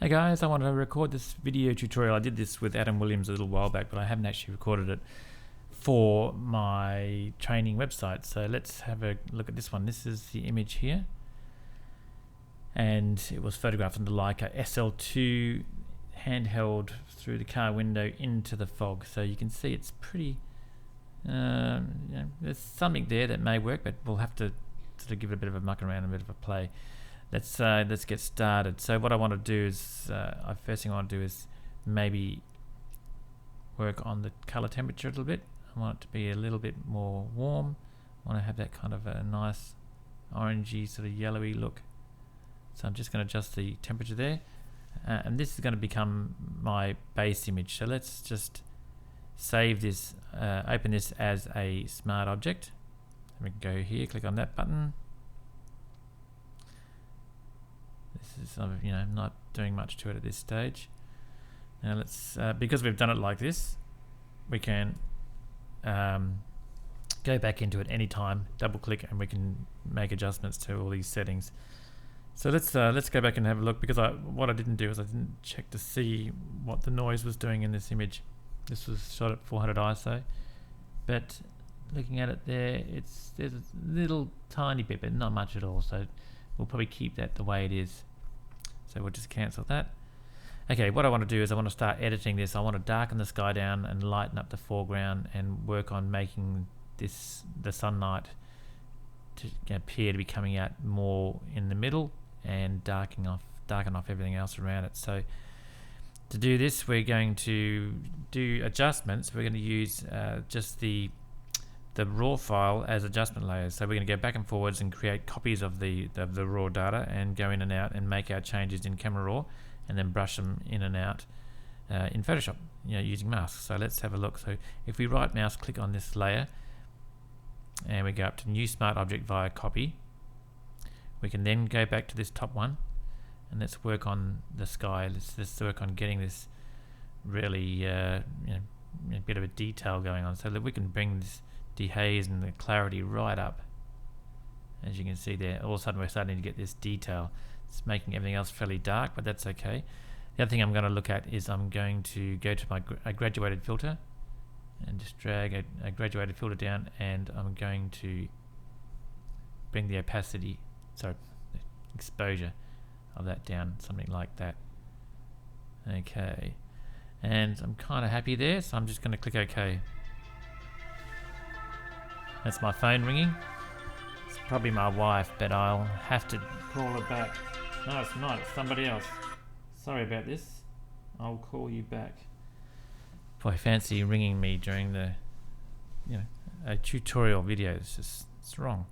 Hey guys, I wanted to record this video tutorial. I did this with Adam Williams a little while back, but I haven't actually recorded it for my training website. So let's have a look at this one. This is the image here, and it was photographed from the Leica SL2 handheld through the car window into the fog. So you can see it's pretty, there's something there that may work, but we'll have to sort of give it a bit of a muck around, a bit of a play. Let's get started. So what I want to do is, first thing I want to do is maybe work on the color temperature a little bit. I want it to be a little bit more warm. I want to have that kind of a nice orangey sort of yellowy look. So I'm just going to adjust the temperature there, and this is going to become my base image. So let's just save this, open this as a smart object. We can go here, click on that button. This is, not doing much to it at this stage. Now let's, because we've done it like this, we can go back into it anytime, double click, and we can make adjustments to all these settings. So let's go back and have a look, because what I didn't do is I didn't check to see what the noise was doing in this image. This was shot at 400 ISO, but looking at it there, there's a little tiny bit, but not much at all. So we'll probably keep that the way it is. So we'll just cancel that. Okay, what I want to do is I want to start editing this. I want to darken the sky down and lighten up the foreground and work on making the sunlight to appear to be coming out more in the middle and darken off everything else around it. So to do this, we're going to do adjustments. We're going to use just the raw file as adjustment layers. So we're going to go back and forwards and create copies of the raw data and go in and out and make our changes in Camera Raw, and then brush them in and out in Photoshop, using masks. So let's have a look. So if we right mouse click on this layer and we go up to New Smart Object via Copy, we can then go back to this top one and let's work on the sky. Let's work on getting this really a bit of a detail going on, so that we can bring this dehaze and the clarity right up. As you can see there, all of a sudden we're starting to get this detail. It's making everything else fairly dark, but that's okay. The other thing I'm going to look at is I'm going to go to my graduated filter and just drag a graduated filter down, and I'm going to bring the opacity, the exposure of that down, something like that. Okay, and I'm kind of happy there, so I'm just going to click OK. That's my phone ringing. It's probably my wife, but I'll have to call her back. No, it's not. It's somebody else. Sorry about this. I'll call you back. Boy, fancy ringing me during the, a tutorial video. It's wrong.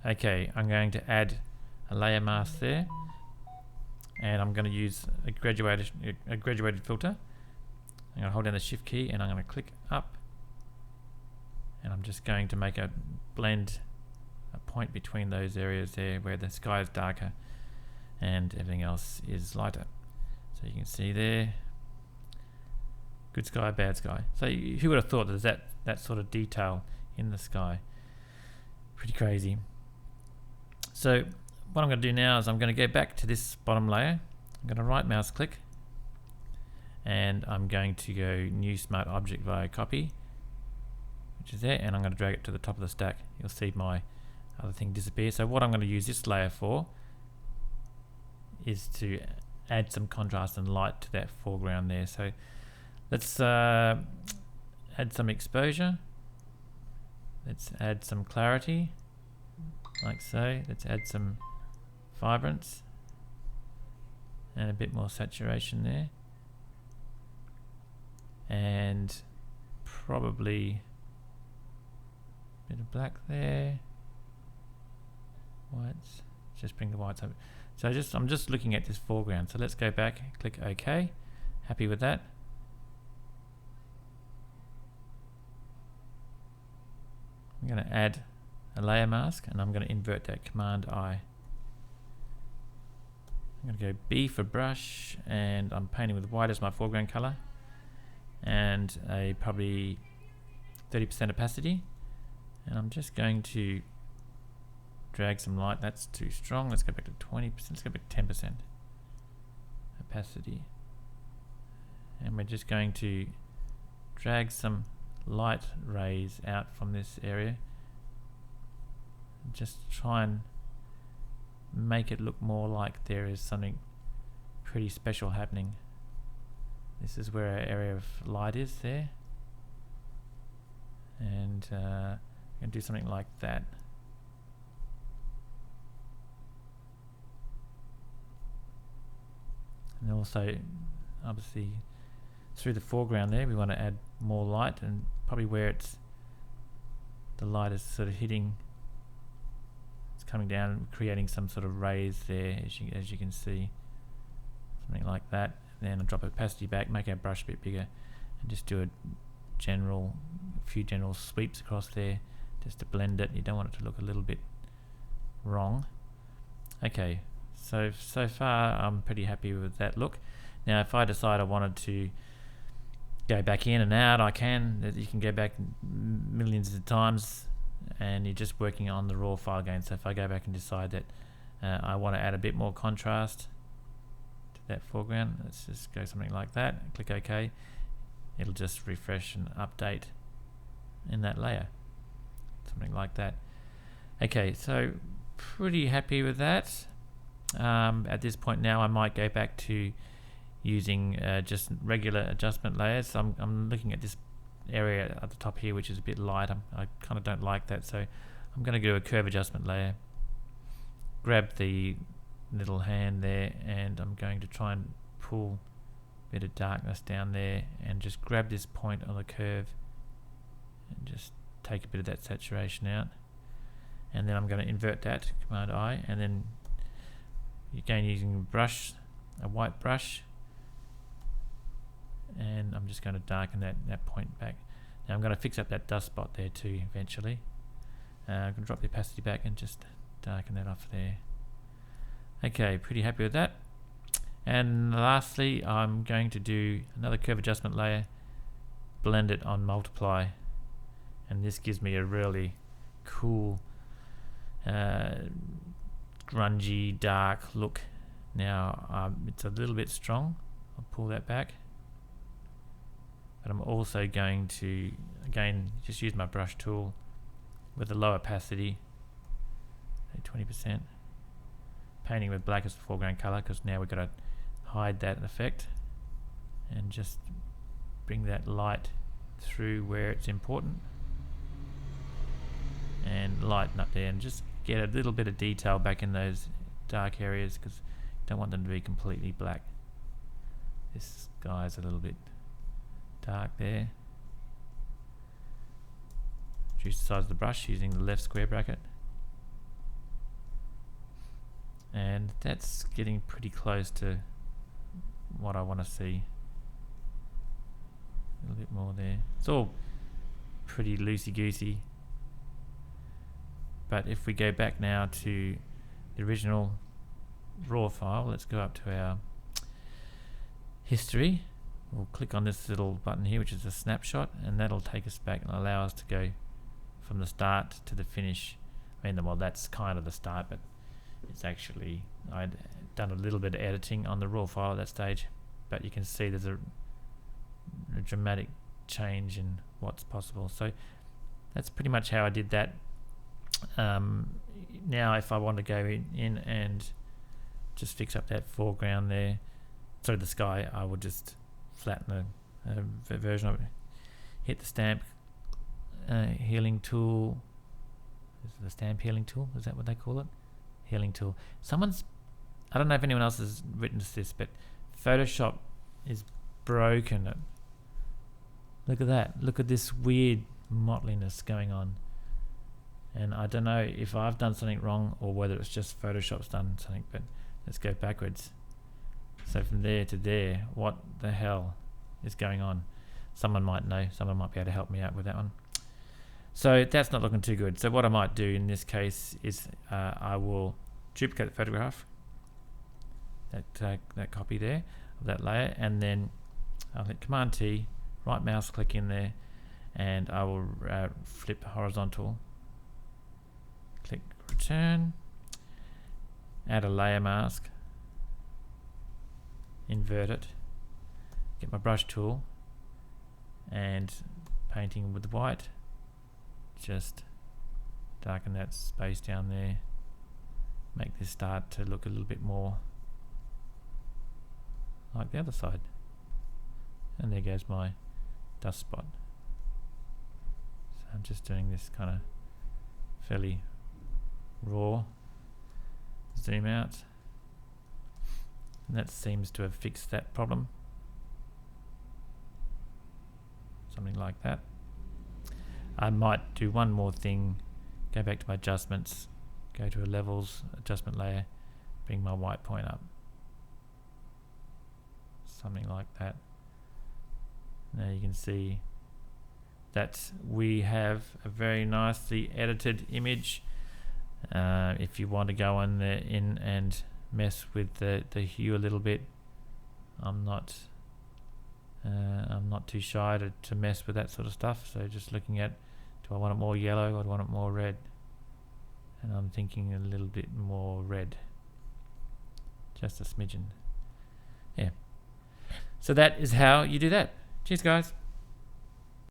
Okay, I'm going to add a layer mask there, and I'm going to use a graduated filter. I'm going to hold down the Shift key, and I'm going to click up. And I'm just going to make a point between those areas there where the sky is darker and everything else is lighter. So you can see there, good sky, bad sky. So who would have thought there's that sort of detail in the sky? Pretty crazy. So what I'm going to do now is I'm going to go back to this bottom layer. I'm going to right mouse click, and I'm going to go New Smart Object via Copy, which is there, and I'm going to drag it to the top of the stack. You'll see my other thing disappear. So what I'm going to use this layer for is to add some contrast and light to that foreground there. So let's add some exposure. Let's add some clarity, like so. Let's add some vibrance and a bit more saturation there, and probably bit of black there, whites, just bring the whites over. So I'm just looking at this foreground. So let's go back, click OK. Happy with that. I'm going to add a layer mask, and I'm going to invert that, Command I. I'm going to go B for brush, and I'm painting with white as my foreground color, and a probably 30% opacity. And I'm just going to drag some light. That's too strong. Let's go back to 20%. Let's go back to 10%. opacity, and we're just going to drag some light rays out from this area, just try and make it look more like there is something pretty special happening. This is where our area of light is there, and I'm going to do something like that. And also, obviously, through the foreground there, we want to add more light, and probably where it's the light is sort of hitting, it's coming down and creating some sort of rays there, as you can see, something like that. Then I'll drop opacity back, make our brush a bit bigger, and just do a few general sweeps across there, just to blend it. You don't want it to look a little bit wrong. Okay, so far I'm pretty happy with that look. Now if I decide I wanted to go back in and out, I can. You can go back millions of times, and you're just working on the raw file again. So if I go back and decide that I want to add a bit more contrast to that foreground, let's just go something like that, click OK. It'll just refresh and update in that layer, something like that. Okay, so pretty happy with that. At this point now I might go back to using just regular adjustment layers. I'm looking at this area at the top here, which is a bit light. I kind of don't like that, so I'm going to do a curve adjustment layer, grab the little hand there, and I'm going to try and pull a bit of darkness down there, and just grab this point on the curve and just take a bit of that saturation out. And then I'm going to invert that, Command I, and then again using a white brush, and I'm just going to darken that point back. Now I'm going to fix up that dust spot there too eventually. I'm going to drop the opacity back and just darken that off there. Okay, pretty happy with that. And lastly, I'm going to do another curve adjustment layer, blend it on multiply, and this gives me a really cool grungy dark look. Now it's a little bit strong, I'll pull that back, but I'm also going to again just use my brush tool with a low opacity, 20%, painting with black as the foreground color, because now we've got to hide that effect, and just bring that light through where it's important and lighten up there, and just get a little bit of detail back in those dark areas, because you don't want them to be completely black. This guy's a little bit dark there. Reduce the size of the brush using the left square bracket, and that's getting pretty close to what I want to see. A little bit more there. It's all pretty loosey-goosey, but if we go back now to the original raw file, let's go up to our history. We'll click on this little button here, which is a snapshot, and that'll take us back and allow us to go from the start to the finish. I mean, well, that's kind of the start, but it's actually, I'd done a little bit of editing on the raw file at that stage, but you can see there's a dramatic change in what's possible. So that's pretty much how I did that. Now if I want to go in and just fix up that foreground there, so the sky, I would just flatten a version of it, hit the stamp healing tool. Is it the stamp healing tool? Is that what they call it? Healing tool. I don't know if anyone else has witnessed this, but Photoshop is broken. Look at that. Look at this weird mottliness going on. And I don't know if I've done something wrong or whether it's just Photoshop's done something, but let's go backwards. So from there to there, what the hell is going on? Someone might know. Someone might be able to help me out with that one. So that's not looking too good. So what I might do in this case is I will duplicate the photograph, that copy there of that layer, and then I'll hit Command T, right mouse click in there, and I will flip horizontal, click return, add a layer mask, invert it, get my brush tool, and painting with the white, just darken that space down there, make this start to look a little bit more like the other side. And there goes my dust spot. So I'm just doing this kind of fairly raw. Zoom out, and that seems to have fixed that problem. Something like that. I might do one more thing, go back to my adjustments, go to a levels adjustment layer, bring my white point up. Something like that. Now you can see that we have a very nicely edited image. If you want to go in and mess with the hue a little bit, I'm not too shy to mess with that sort of stuff. So just looking at, do I want it more yellow or do I want it more red? And I'm thinking a little bit more red, just a smidgen. Yeah. So that is how you do that. Cheers, guys.